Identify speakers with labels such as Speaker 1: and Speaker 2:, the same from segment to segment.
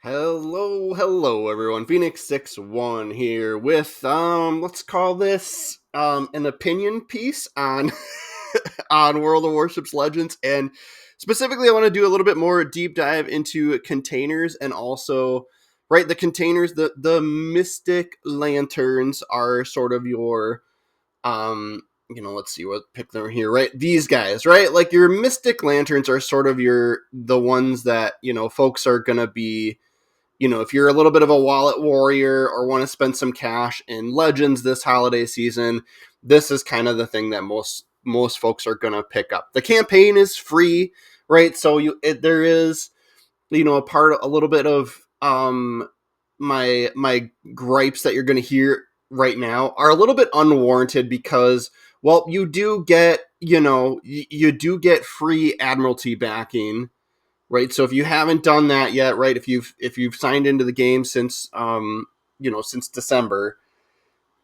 Speaker 1: Hello everyone. Phoenix61 here with let's call this an opinion piece on on World of Warships Legends, and specifically I want to do a little bit more deep dive into containers, and also the containers, the mystic lanterns are sort of your let's see what pick them here, right? These guys, right? Like your mystic lanterns are sort of the ones that, folks are going to be, if you're a little bit of a wallet warrior or want to spend some cash in Legends this holiday season, this is kind of the thing that most folks are going to pick up. The campaign is free, right? So there is, a little bit of my gripes that you're going to hear right now are a little bit unwarranted because, well, you do get, you do get free Admiralty backing, right? So if you haven't done that yet, right, if you've signed into the game since since December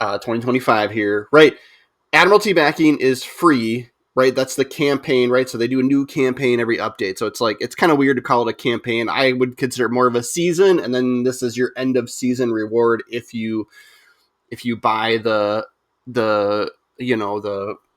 Speaker 1: 2025 here, right, Admiralty backing is free, right? That's the campaign, right? So they do a new campaign every update. So it's kind of weird to call it a campaign. I would consider it more of a season, and then this is your end of season reward if you buy the the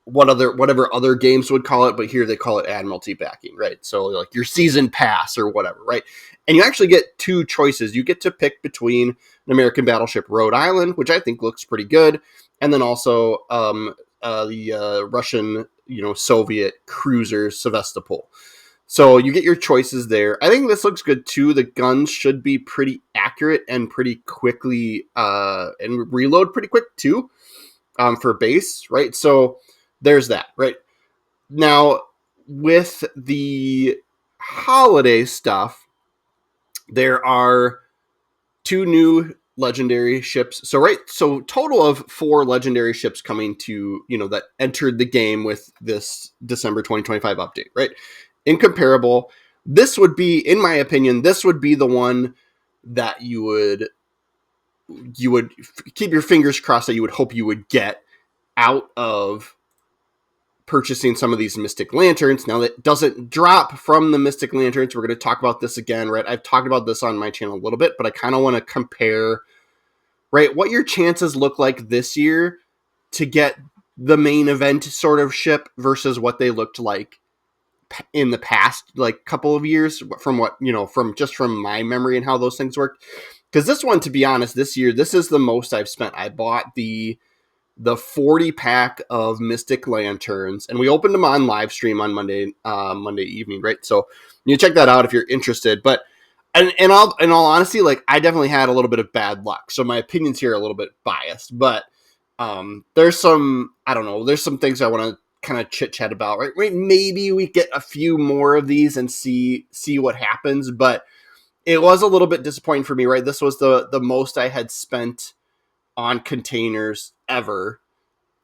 Speaker 1: whatever other games would call it, but here they call it Admiralty backing, right? So like your season pass or whatever, right? And you actually get two choices. You get to pick between an American battleship Rhode Island, which I think looks pretty good, and then also the Russian, Soviet cruiser Sevastopol. So you get your choices there. I think this looks good too. The guns should be pretty accurate and pretty quickly and reload pretty quick too, for base, right? So there's that, right? Now with the holiday stuff, there are two new legendary ships. So total of four legendary ships coming to, that entered the game with this December 2025 update, right? Incomparable. This would be, in my opinion, this would be the one that you would keep your fingers crossed that you would hope you would get out of purchasing some of these Mystic Lanterns. Now, that doesn't drop from the Mystic Lanterns. We're going to talk about this again, right? I've talked about this on my channel a little bit, but I kind of want to compare, right, what your chances look like this year to get the main event sort of ship versus what they looked like in the past, like couple of years, from what, from my memory and how those things worked. Because this one, to be honest, this year, this is the most I've spent. I bought the 40 pack of Mystic Lanterns, and we opened them on live stream on Monday evening, right? So you check that out if you're interested. But in all honesty, like, I definitely had a little bit of bad luck, so my opinions here are a little bit biased. But there's some, I don't know, there's some things I want to kind of chit chat about, right? Maybe we get a few more of these and see what happens. But it was a little bit disappointing for me, right? This was the most I had spent on containers ever.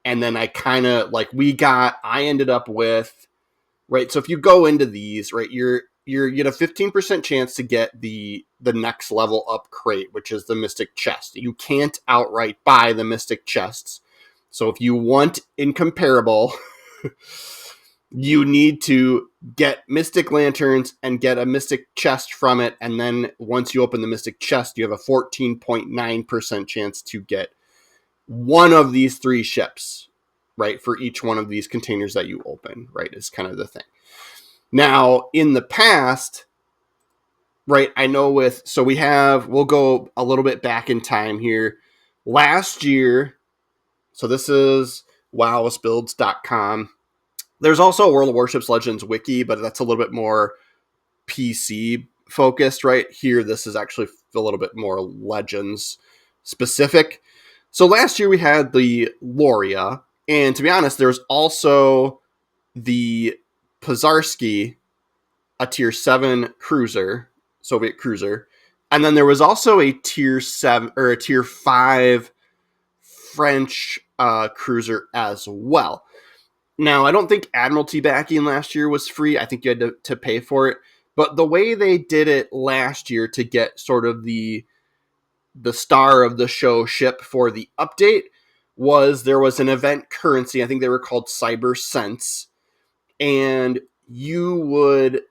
Speaker 1: And then I kind of I ended up with, right. So if you go into these, right, you get a 15% chance to get the next level up crate, which is the Mystic Chest. You can't outright buy the Mystic Chests. So if you want incomparable, you need to get Mystic Lanterns and get a Mystic Chest from it. And then once you open the Mystic Chest, you have a 14.9% chance to get one of these three ships, right, for each one of these containers that you open, right, is kind of the thing. Now, in the past, right, I know we'll go a little bit back in time here. Last year, so this is wowsbuilds.com. There's also a World of Warships Legends wiki, but that's a little bit more PC focused, right? Here, this is actually a little bit more Legends specific. So last year we had the Loria, and to be honest, there's also the Pozharsky, a tier 7 cruiser, Soviet cruiser, and then there was also a tier 7 or a tier 5 French cruiser as well. Now, I don't think Admiralty backing last year was free. I think you had to pay for it. But the way they did it last year to get sort of the star of the show ship for the update was there was an event currency. I think they were called Cyber Cents. And you would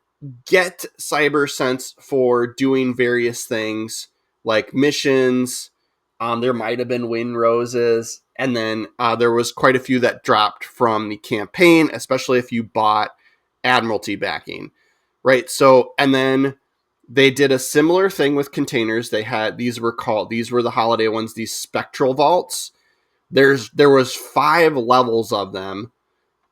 Speaker 1: get cyber sense for doing various things like missions. There might have been win roses, and then there was quite a few that dropped from the campaign, especially if you bought Admiralty backing, right? So, and then they did a similar thing with containers. These were the holiday ones, these spectral vaults. There was 5 levels of them,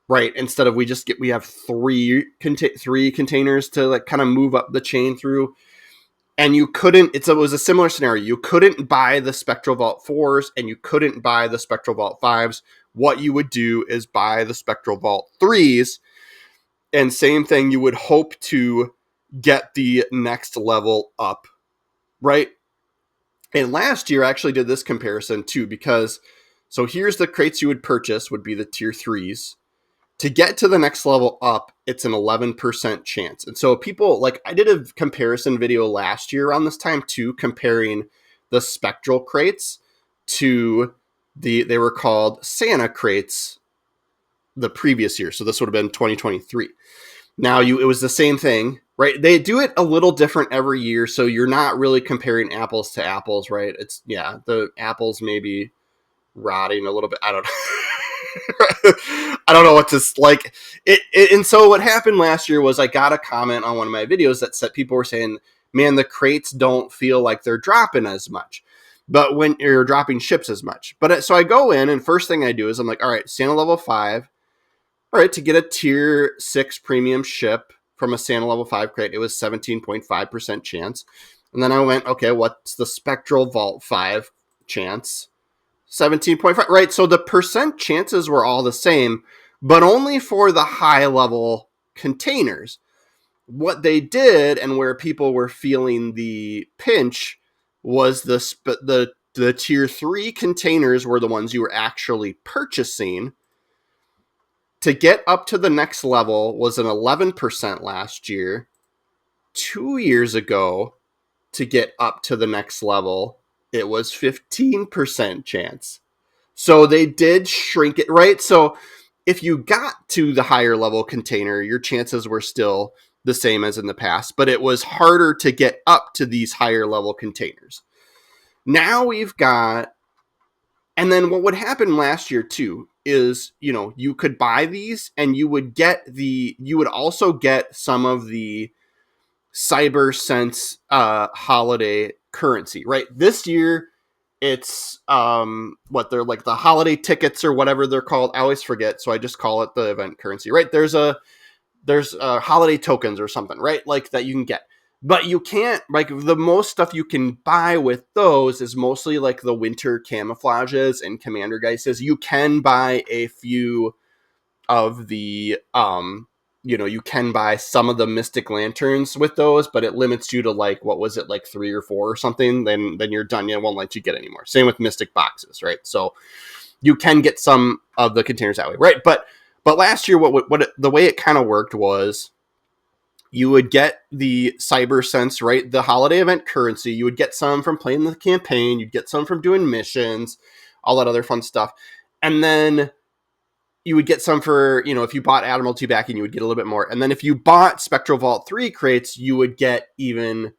Speaker 1: right? Instead of we have three containers to like kind of move up the chain through. And you couldn't, it was a similar scenario. You couldn't buy the Spectral Vault 4s and you couldn't buy the Spectral Vault 5s. What you would do is buy the Spectral Vault 3s, and same thing, you would hope to get the next level up, right? And last year I actually did this comparison too, because so here's the crates you would purchase would be the tier 3s. To get to the next level up, it's an 11% chance. And so people, like, I did a comparison video last year around this time too, comparing the spectral crates to they were called Santa crates the previous year. So this would have been 2023. Now it was the same thing, right? They do it a little different every year. So you're not really comparing apples to apples, right? The apples maybe rotting a little bit. I don't know. I don't know what to like. And so what happened last year was I got a comment on one of my videos that said people were saying, man, the crates don't feel like they're dropping as much, but when you're dropping ships as much. But so I go in and first thing I do is I'm like, all right, Santa level 5. All right, to get a tier 6 premium ship from a Santa level 5 crate, it was 17.5% chance. And then I went, okay, what's the Spectral Vault 5 chance? 17.5, right? So the percent chances were all the same, but only for the high level containers. What they did, and where people were feeling the pinch, was the tier 3 containers were the ones you were actually purchasing. To get up to the next level was an 11% last year. 2 years ago, to get up to the next level, it was 15% chance. So they did shrink it, right? So if you got to the higher level container, your chances were still the same as in the past, but it was harder to get up to these higher level containers. Now we've got, and then what would happen last year too is, you could buy these and you would also get some of the Cyber Sense holiday currency, right? This year it's what they're like, the holiday tickets or whatever they're called. I always forget, so I just call it the event currency, right? There's holiday tokens or something, right? Like that you can get. But you can't, like, the most stuff you can buy with those is mostly like the winter camouflages and commander guises. You can buy a few of the you can buy some of the Mystic Lanterns with those, but it limits you to like, what was it, like 3 or 4 or something, then you're done. It won't let you get any more. Same with Mystic boxes, right? So you can get some of the containers that way, right? But last year, the way it kind of worked was you would get the Cyber Sense, right? The holiday event currency. You would get some from playing the campaign. You'd get some from doing missions, all that other fun stuff. And then you would get some for, if you bought Admiralty backing, you would get a little bit more. And then if you bought Spectral Vault 3 crates, you would get a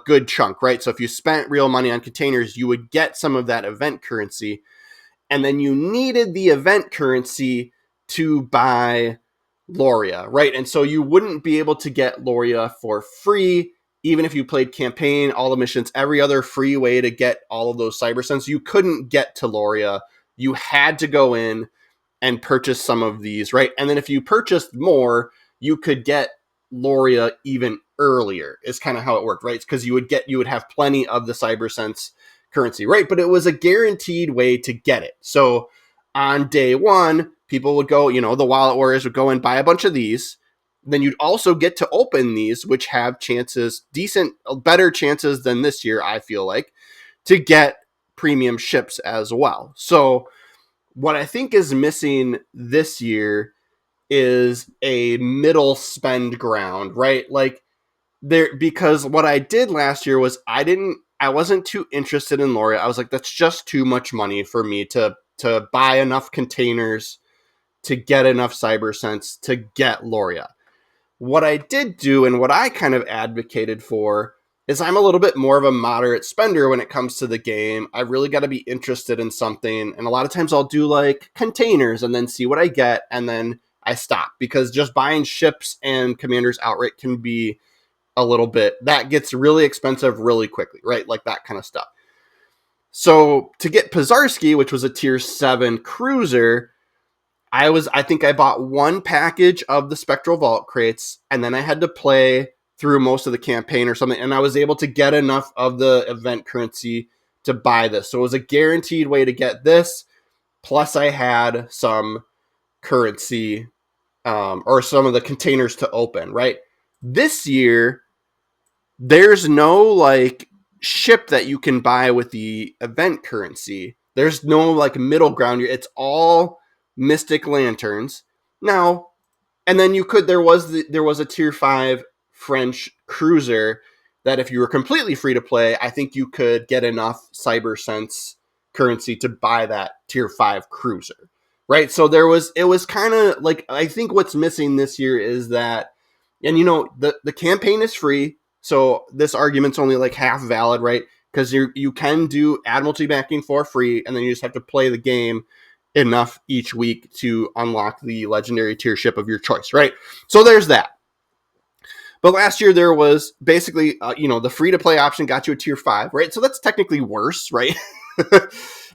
Speaker 1: good chunk, right? So if you spent real money on containers, you would get some of that event currency. And then you needed the event currency to buy Loria, right? And so you wouldn't be able to get Loria for free, even if you played campaign, all the missions, every other free way to get all of those Cyber Sense. You couldn't get to Loria. You had to go in and purchase some of these, right? And then if you purchased more, you could get Loria even earlier, is kind of how it worked, right? Because you would have plenty of the Cyber Sense currency, right? But it was a guaranteed way to get it. So on day 1, people would go, the wallet warriors would go and buy a bunch of these. Then you'd also get to open these, which have better chances than this year, I feel like, to get premium ships as well. So what I think is missing this year is a middle spend ground, right? Like because what I did last year was I wasn't too interested in Loria. I was like, that's just too much money for me to buy enough containers to get enough Cyber Sense to get Loria. What I did do and what I kind of advocated for is I'm a little bit more of a moderate spender when it comes to the game. I really got to be interested in something. And a lot of times I'll do like containers and then see what I get. And then I stop, because just buying ships and commanders outright can be a little bit, that gets really expensive really quickly, right? Like that kind of stuff. So to get Pizarski, which was a tier 7 cruiser, I think I bought one package of the Spectral Vault crates, and then I had to play through most of the campaign or something, and I was able to get enough of the event currency to buy this. So it was a guaranteed way to get this, plus I had some currency, or some of the containers to open, right? This year, there's no like ship that you can buy with the event currency. There's no like middle ground. It's all Mystic Lanterns. Now, and then there was a tier 5 French cruiser that if you were completely free to play, I think you could get enough Cyber Sense currency to buy that tier 5 cruiser. Right? So it was kind of like, I think what's missing this year is that, and the campaign is free, so this argument's only like half valid, right? Because you can do Admiralty backing for free, and then you just have to play the game enough each week to unlock the legendary tier ship of your choice, right? So there's that. But last year there was basically, the free to play option got you a tier 5, right? So that's technically worse, right?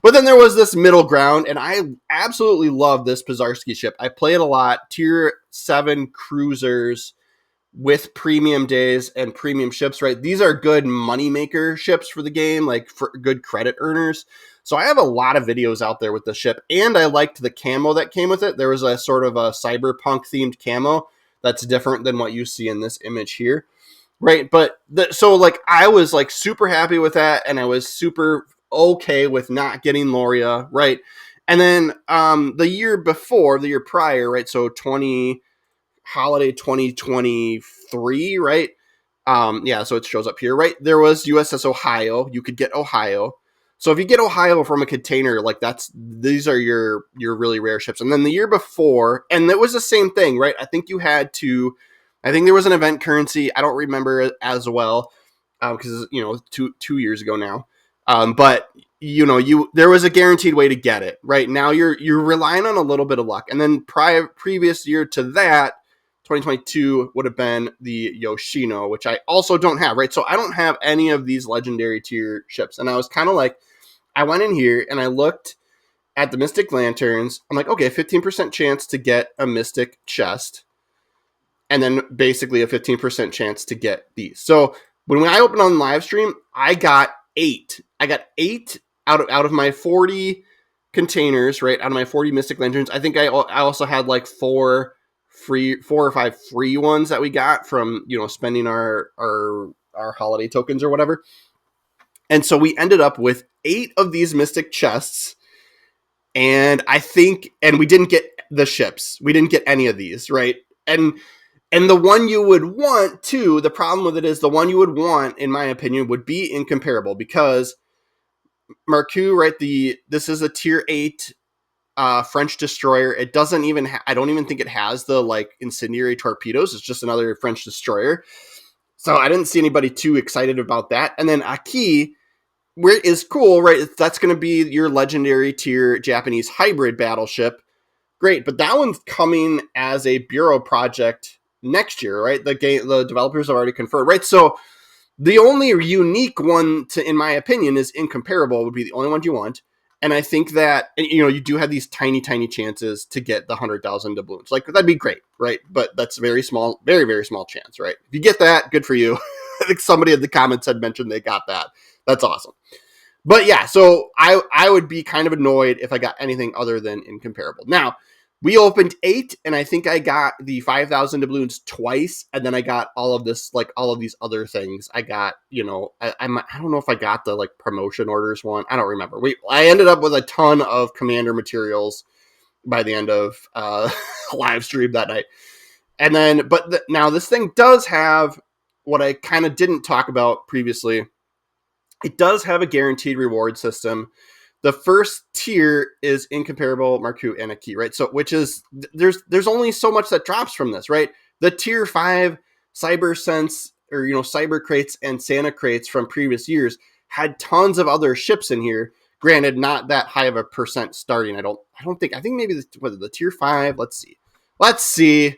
Speaker 1: But then there was this middle ground, and I absolutely love this Pizarski ship. I play it a lot. Tier 7 cruisers with premium days and premium ships, right? These are good moneymaker ships for the game, like for good credit earners. So I have a lot of videos out there with the ship, and I liked the camo that came with it. There was a sort of a cyberpunk themed camo that's different than what you see in this image here, right? But so like I was like super happy with that, and I was super okay with not getting Loria, right? And then the year prior, right? So holiday 2023, right? Yeah, so it shows up here, right? There was USS Ohio. You could get Ohio. So if you get Ohio from a container, like these are your really rare ships. And then the year before, and it was the same thing, right? I think there was an event currency. I don't remember it as well, because two years ago now. But there was a guaranteed way to get it, right? Now you're relying on a little bit of luck. And then previous year to that, 2022 would have been the Yoshino, which I also don't have, right? So I don't have any of these legendary tier ships. And I was kind of like, I went in here and I looked at the Mystic Lanterns. I'm like, okay, 15% chance to get a Mystic chest. And then basically a 15% chance to get these. So when I opened on live stream, I got 8. I got 8 out of my 40 containers, right? Out of my 40 Mystic Lanterns. I think I also had like 4 or 5 free ones that we got from spending our holiday tokens or whatever. And so we ended up with 8 of these Mystic chests, and we didn't get the ships. We didn't get any of these, right? And the one you would want too, the problem with it is the one you would want, in my opinion, would be Incomparable, because Marcoux, right? This is a tier 8 French destroyer. It doesn't even I don't even think it has the like incendiary torpedoes. It's just another French destroyer. So I didn't see anybody too excited about that. And then Aki, where is cool, right? That's going to be your legendary tier Japanese hybrid battleship. Great, but that one's coming as a bureau project next year, right? The developers have already confirmed, right? So the only unique one in my opinion, is Incomparable would be the only one you want. And I think that, you do have these tiny, tiny chances to get the 100,000 doubloons. Like, that'd be great, right? But that's very small, very, very small chance, right? If you get that, good for you. I think somebody in the comments had mentioned they got that. That's awesome. But yeah, so I would be kind of annoyed if I got anything other than Incomparable. Now, we opened 8, and I think I got the 5,000 doubloons twice, and then I got all of these other things. I got, I don't know if I got the like promotion orders one. I don't remember. I ended up with a ton of commander materials by the end of live stream that night. And then, now this thing does have what I kind of didn't talk about previously. It does have a guaranteed reward system. The first tier is Incomparable, Marcoux, and Aki, right? So, which is, there's only so much that drops from this, right? The tier 5 cyber sense or cyber crates and Santa crates from previous years had tons of other ships in here. Granted, not that high of a percent starting. I think maybe the tier 5. Let's see.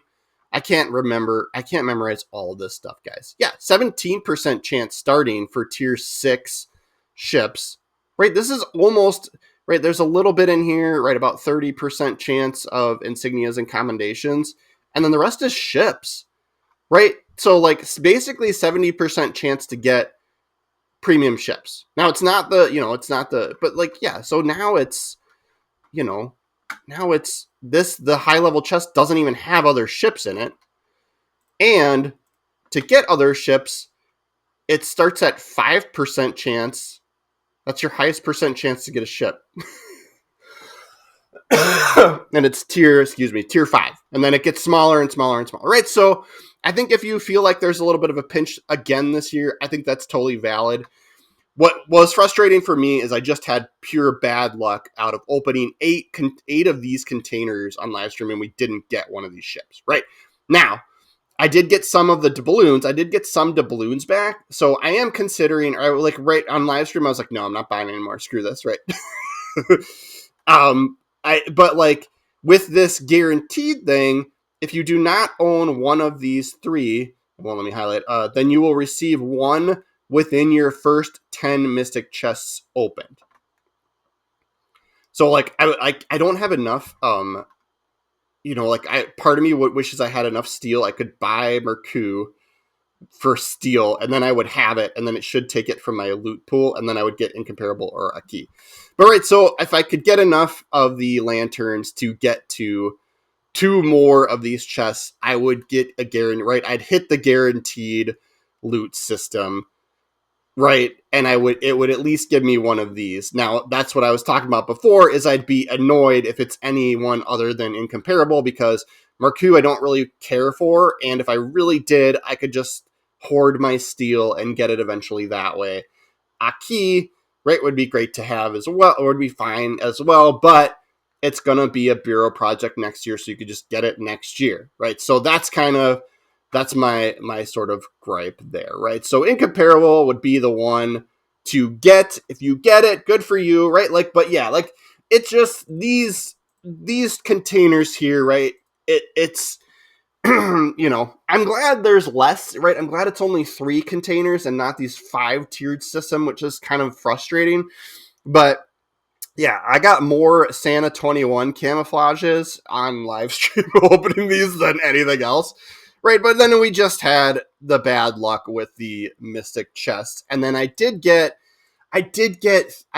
Speaker 1: I can't remember. I can't memorize all of this stuff, guys. Yeah, 17% chance starting for tier 6 ships. Right, this is almost right. There's a little bit in here, right? About 30% chance of insignias and commendations, and then the rest is ships, right? So like basically 70% chance to get premium ships. Now it's not but like, yeah. So now it's, the high level chest doesn't even have other ships in it, and to get other ships, it starts at 5% chance. That's your highest percent chance to get a ship. And it's tier 5. And then it gets smaller and smaller and smaller, right? So I think if you feel like there's a little bit of a pinch again this year, I think that's totally valid. What was frustrating for me is I just had pure bad luck out of opening eight of these containers on live stream, and we didn't get one of these ships, right? Now, I did get some of the doubloons. I did get some doubloons back. So I am considering, like right on live stream, I was like, no, I'm not buying anymore. Screw this, right? But like with this guaranteed thing, if you do not own one of these 3, well, let me highlight, then you will receive one within your first 10 mystic chests opened. So like I don't have enough part of me wishes I had enough steel. I could buy Merku for steel, and then I would have it, and then it should take it from my loot pool, and then I would get incomparable or a key. But right, so if I could get enough of the lanterns to get to 2 more of these chests, I would get a guarantee, right? I'd hit the guaranteed loot system, right? And it would at least give me one of these. Now, that's what I was talking about before, is I'd be annoyed if it's anyone other than incomparable, because Merku I don't really care for, and if I really did, I could just hoard my steel and get it eventually that way. Aki, right, would be great to have as well, or would be fine as well, but it's going to be a bureau project next year, so you could just get it next year, right? So that's my sort of gripe there, right? So incomparable would be the one to get. If you get it, good for you, right? Like, but yeah, like it's just these containers here, right? It's I'm glad there's less, right? I'm glad it's only 3 containers and not these 5 tiered system, which is kind of frustrating. But yeah, I got more Santa 21 camouflages on live stream opening these than anything else. Right, but then we just had the bad luck with the Mystic chest. And then I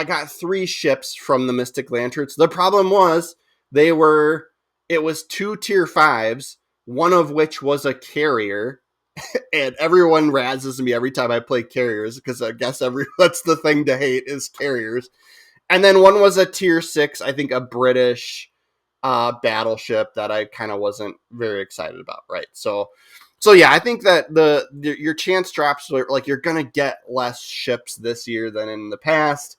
Speaker 1: got 3 ships from the Mystic Lanterns. The problem was it was 2 tier 5s, one of which was a carrier. And everyone razzes me every time I play carriers, because I guess that's the thing to hate is carriers. And then one was a tier 6, I think a British battleship that I kind of wasn't very excited about, right? So yeah, I think that your chance drops, like you're gonna get less ships this year than in the past.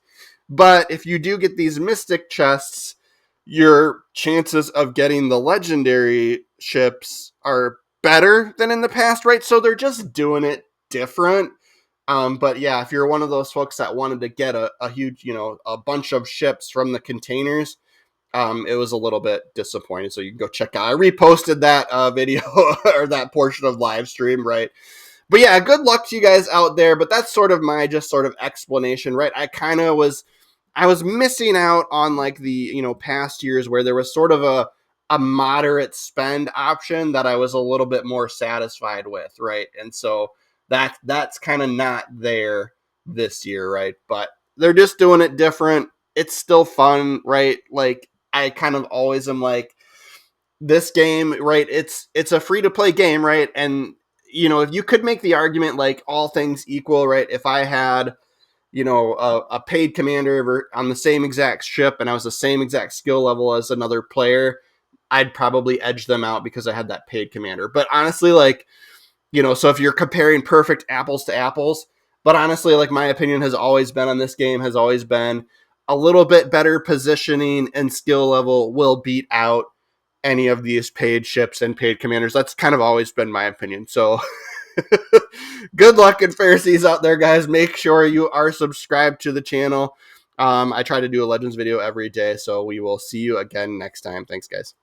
Speaker 1: But if you do get these mystic chests, your chances of getting the legendary ships are better than in the past, right? So they're just doing it different. But yeah, if you're one of those folks that wanted to get a huge, a bunch of ships from the containers, it was a little bit disappointing. So you can go check out. I reposted that video or that portion of live stream, right? But yeah, good luck to you guys out there. But that's sort of my just sort of explanation, right? I was missing out on like the past years where there was sort of a moderate spend option that I was a little bit more satisfied with, right? And so that's kind of not there this year, right? But they're just doing it different. It's still fun, right? Like I kind of always am like, this game, right? It's a free to play game, right? And if you could make the argument, like all things equal, right? If I had a paid commander on the same exact ship and I was the same exact skill level as another player, I'd probably edge them out because I had that paid commander. But honestly, like, so if you're comparing perfect apples to apples, but honestly, like my opinion has always been on this game has always been a little bit better positioning and skill level will beat out any of these paid ships and paid commanders. That's kind of always been my opinion. So good luck and fair seas out there, guys. Make sure you are subscribed to the channel. I try to do a Legends video every day, so we will see you again next time. Thanks, guys.